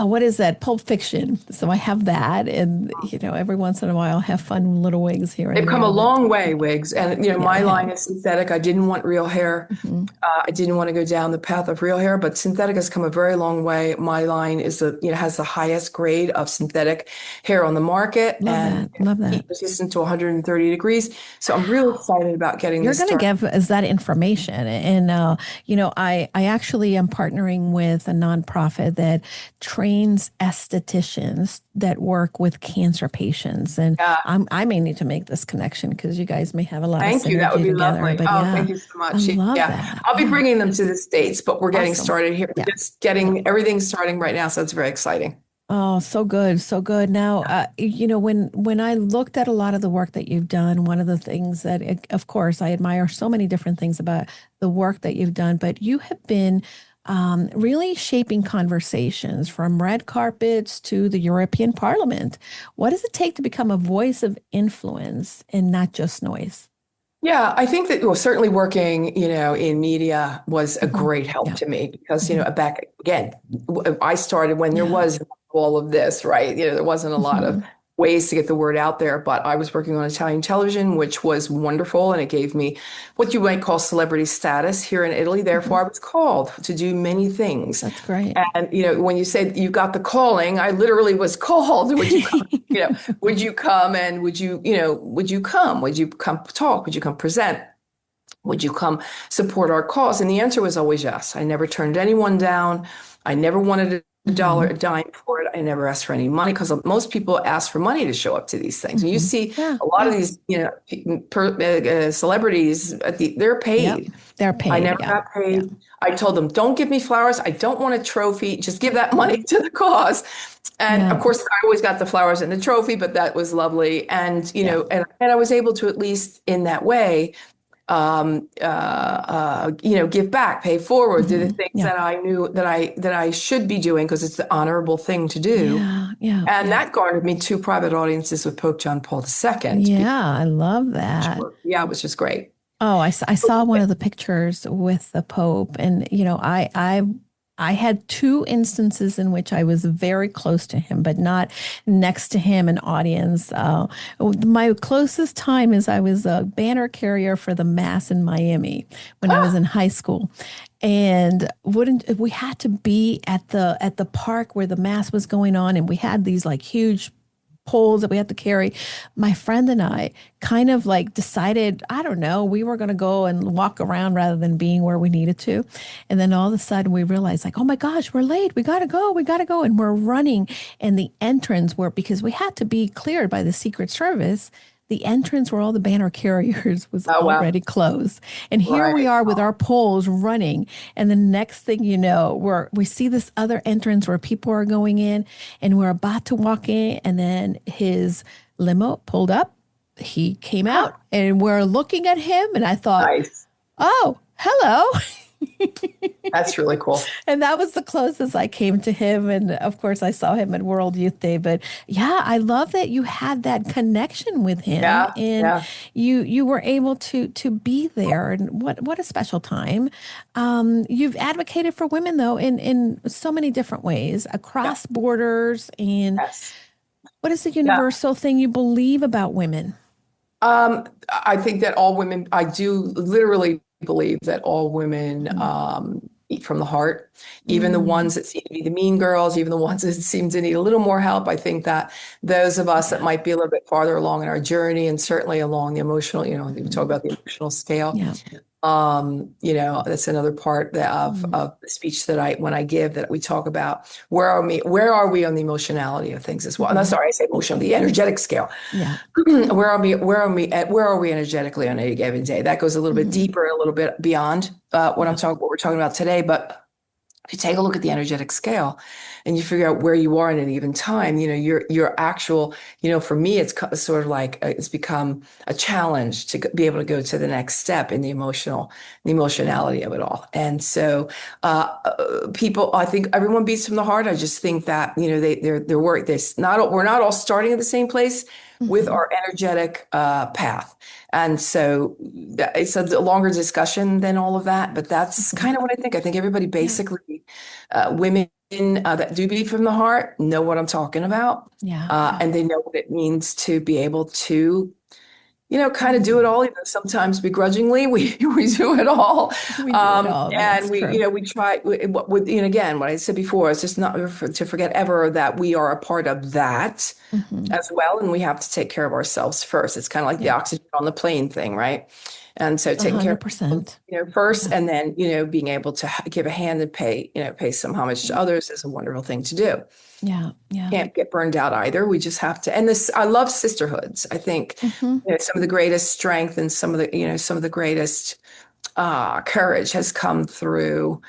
S1: what is that? Pulp Fiction. So I have that, and every once in a while, I'll have fun little wigs here
S2: They've
S1: and
S2: come a
S1: there. But
S2: long way, wigs. And,
S1: yeah,
S2: my
S1: they
S2: line
S1: have.
S2: is synthetic. I didn't want real hair.
S1: Hmm.
S2: I didn't want to go down the path of real hair, but synthetic has come a very long way. My line has the highest grade of synthetic hair on the market
S1: Love
S2: and
S1: that. Love that.
S2: heat resistant to 130 degrees. So I'm really
S1: Wow.
S2: excited about getting
S1: You're
S2: this
S1: going to
S2: started.
S1: give us that information. And, I actually am partnering with a nonprofit that trains estheticians that work with cancer patients. And
S2: Yeah.
S1: I may need to make this connection because you guys may have a lot of
S2: Thank you. That would
S1: synergy
S2: be
S1: together.
S2: lovely.
S1: But
S2: Oh,
S1: yeah,
S2: thank you so
S1: I
S2: much.
S1: love
S2: Yeah.
S1: that.
S2: I'll be
S1: Yeah.
S2: bringing them to the States, but we're getting
S1: Awesome.
S2: started here. We're
S1: Yeah.
S2: just
S1: Yeah.
S2: getting everything starting right now. So it's very exciting.
S1: Oh, so good, so good. Now, when I looked at a lot of the work that you've done, one of the things that, of course, I admire so many different things about the work that you've done, but you have been really shaping conversations from red carpets to the European Parliament. What does it take to become a voice of influence and not just noise?
S2: Yeah, I think that, well, certainly working, in media was a
S1: Hmm.
S2: great help
S1: Yeah.
S2: to me because,
S1: Hmm.
S2: back again, I started when there
S1: Yeah.
S2: was all of this, right? There wasn't a lot of
S1: Hmm.
S2: ways to get the word out there. But I was working on Italian television, which was wonderful, and it gave me what you might call celebrity status here in Italy.
S1: Hmm.
S2: Therefore, I was called to do many things.
S1: That's great.
S2: And when you say you got the calling, I literally was called. Would you come? Would you come and would you come? Would you come talk? Would you come present? Would you come support our cause? And the answer was always yes. I never turned anyone down. I never wanted a dollar,
S1: Hmm.
S2: a dime for it. I never asked for any money because most people ask for money to show up to these things. And you
S1: Hmm.
S2: see
S1: Yeah,
S2: a lot of
S1: yeah.
S2: these, celebrities, they're
S1: Yep.
S2: paid.
S1: They're
S2: I
S1: paid.
S2: never
S1: Yeah.
S2: got
S1: Yeah.
S2: paid. I told them, don't give me flowers. I don't want a trophy. Just give that money to the cause. And of
S1: Yeah.
S2: course, I always got the flowers and the trophy, but that was lovely. And,
S1: Yeah.
S2: and I was able to, at least in that way, give back, pay forward, do the
S1: Hmm.
S2: things
S1: Yeah.
S2: that I knew that I should be doing because it's the honorable thing to do.
S1: Yeah. Yeah.
S2: And
S1: Yeah.
S2: that garnered me two private audiences with Pope John Paul II,
S1: Yeah. I love that.
S2: yeah, it was just great.
S1: Oh, I saw one of the pictures with the Pope, and I had two instances in which I was very close to him, but not next to him in audience. My closest time is I was a banner carrier for the Mass in Miami when I was in high school, and wouldn't we had to be at the park where the Mass was going on, and we had these like huge poles that we had to carry. My friend and I kind of like decided, I don't know, we were going to go and walk around rather than being where we needed to. And then all of a sudden we realized like, oh my gosh, we're late. We got to go. We got to go. And we're running. And the entrance were, because we had to be cleared by the Secret Service, the entrance where all the banner carriers was
S2: Oh, wow.
S1: already closed. And here we
S2: Right.
S1: are with our poles running. And the next thing you know, we see this other entrance where people are going in, and we're about to walk in. And then his limo pulled up. He came out and we're looking at him. And I thought,
S2: Nice.
S1: oh, hello.
S2: That's really cool.
S1: And that was the closest I came to him. And of course, I saw him at World Youth Day. But yeah, I love that you had that connection with him,
S2: Yeah.
S1: and
S2: Yeah.
S1: you were able to be there. And what a special time. You've advocated for women though in so many different ways
S2: Yeah.
S1: across borders. And
S2: Yes.
S1: what is the
S2: Yeah.
S1: universal thing you believe about women?
S2: I think that all women, I do literally believe that all women
S1: Mhm.
S2: eat from the heart, even the
S1: Mm,
S2: ones that seem to be the mean girls, even the ones that seem to need a little more help. I think that those of us that
S1: yeah.
S2: might be a little bit farther along in our journey and certainly along the emotional, we talk
S1: Mhm.
S2: about the emotional scale.
S1: Yeah.
S2: That's another part
S1: Mm,
S2: of the speech that when I give that we talk about where are we on the emotionality of things as well. And I'm
S1: mhm.
S2: sorry, I say emotional, the energetic scale.
S1: Yeah.
S2: Where are we energetically on any given day? That goes a little bit
S1: Mhm.
S2: deeper, a little bit beyond
S1: Yeah.
S2: what we're talking about today. But if you take a look at the energetic scale and you figure out where you are at any given time, your actual, for me, it's sort of like it's become a challenge to be able to go to the next step in the emotionality of it all. And so, people, I think everyone beats from the heart. I just think that, they're work. We're not all starting at the same place with
S1: Mhm.
S2: our energetic path. And so it's a longer discussion than all of that, but that's
S1: Mhm.
S2: kind of what I think. I think everybody
S1: Yeah.
S2: basically, women that do bleed from the heart know what I'm talking about.
S1: Yeah. Yeah.
S2: And they know what it means to be able to, kind of do it
S1: Mhm.
S2: all, even sometimes begrudgingly, we do it all.
S1: We do it all.
S2: And
S1: That's true.
S2: we try again, what I said before, it's just not to forget ever that we are a part of that
S1: Hmm.
S2: as well. And we have to take care of ourselves first. It's kind of like the
S1: Yeah.
S2: oxygen on the plane thing, right? And so
S1: A
S2: taking care
S1: hundred
S2: of ourselves,
S1: percent.
S2: first,
S1: Yeah.
S2: and then, being able to give a hand and pay some homage to
S1: Yeah.
S2: others is a wonderful thing to do.
S1: Yeah. Yeah.
S2: Can't get burned out either. We just have to, and I love sisterhoods. I think,
S1: Hmm.
S2: some of the greatest strength and some of the greatest courage has come through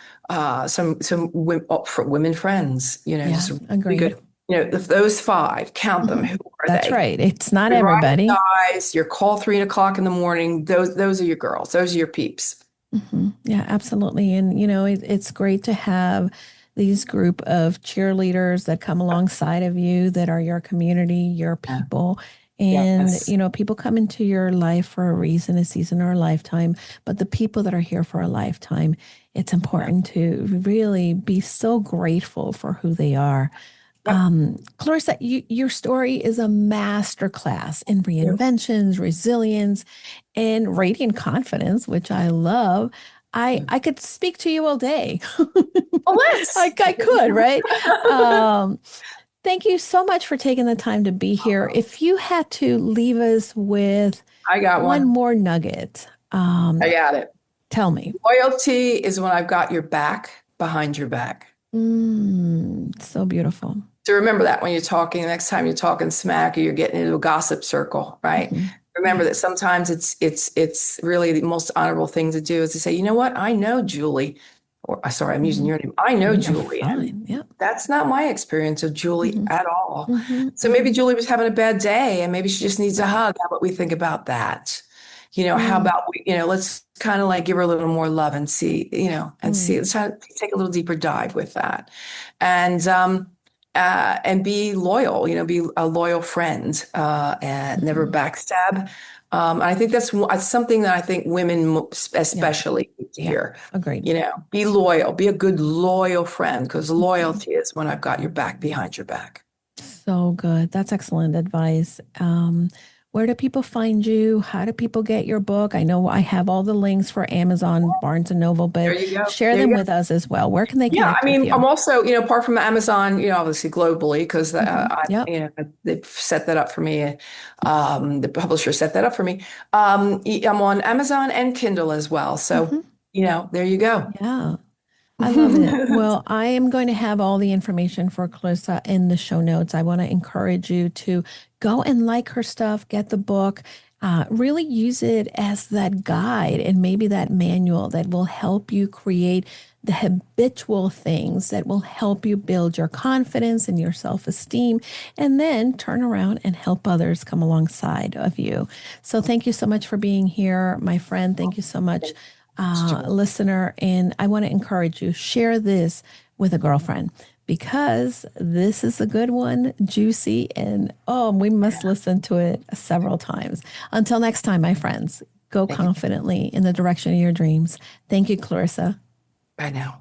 S2: some women friends,
S1: Yeah.
S2: just really good.
S1: Agreed.
S2: If those five, count them.
S1: Hmm.
S2: Who are
S1: That's
S2: they?
S1: right. It's not
S2: Your ride or
S1: everybody.
S2: dies, your call 3 o'clock in the morning. Those are your girls. Those are your peeps.
S1: Hmm. Yeah, absolutely. And, it's great to have these group of cheerleaders that come alongside of you that are your community, your
S2: Yeah.
S1: people. And,
S2: Yes.
S1: people come into your life for a reason, a season, or a lifetime. But the people that are here for a lifetime, it's
S2: Yeah.
S1: important to really be so grateful for who they are.
S2: Yep.
S1: Clarissa, your story is a masterclass in
S2: Yep.
S1: reinventions, resilience, and radiant confidence, which I love. I could speak to you all day.
S2: Well, let's.
S1: I could, right? Um, Thank you so much for taking the time to be here. If you had to leave us with
S2: I got
S1: one
S2: one.
S1: more nugget,
S2: I got it.
S1: tell me.
S2: Loyalty is when I've got your back behind your back.
S1: So beautiful.
S2: So remember that when you're talking, next time you're talking smack or you're getting into a gossip circle, right?
S1: Hmm.
S2: Remember
S1: Yeah.
S2: that sometimes it's really the most honorable thing to do is to say, you know what, I know Julie, or sorry, I'm using
S1: Hmm.
S2: your name. I know
S1: You're
S2: Julie, and
S1: fine. Yeah.
S2: that's not my experience of Julie
S1: Hmm.
S2: at all.
S1: Hmm.
S2: So maybe
S1: Hmm.
S2: Julie was having a bad day and maybe she just needs a
S1: Right.
S2: hug. How about we think about that? How
S1: Mm,
S2: about let's kind of like give her a little more love and see, and see,
S1: mm,
S2: let's try to take a little deeper dive with that. And be loyal, be a loyal friend, and never
S1: mhm.
S2: backstab. And I think that's something that I think women
S1: Yeah.
S2: especially need to
S1: Yeah.
S2: hear.
S1: Agreed.
S2: Be loyal, be a good loyal friend, because
S1: Mhm.
S2: loyalty is when I've got your back behind your back.
S1: So good. That's excellent advice. Where do people find you? How do people get your book? I know I have all the links for Amazon, Barnes and Noble,
S2: There
S1: but
S2: you go.
S1: share
S2: There you
S1: them
S2: go.
S1: with us as well. Where can they
S2: Yeah, I
S1: connect with
S2: mean, I'm
S1: you?
S2: also, apart from Amazon, obviously globally, because
S1: Yep.
S2: they've set that up for me. The publisher set that up for me. I'm on Amazon and Kindle as well. So,
S1: Hmm.
S2: there you go.
S1: Yeah. I love it. Well, I am going to have all the information for Clarissa in the show notes. I want to encourage you to go and like her stuff, get the book, really use it as that guide and maybe that manual that will help you create the habitual things that will help you build your confidence and your self-esteem, and then turn around and help others come alongside of you. So thank you so much for being here, my friend. Thank you so much, listener. And I want to encourage you, share this with a girlfriend because this is a good one, juicy, and oh, we must listen to it several times. Until next time, my friends, go
S2: Thank you.
S1: confidently in the direction of your dreams. Thank you, Clarissa.
S2: Bye now.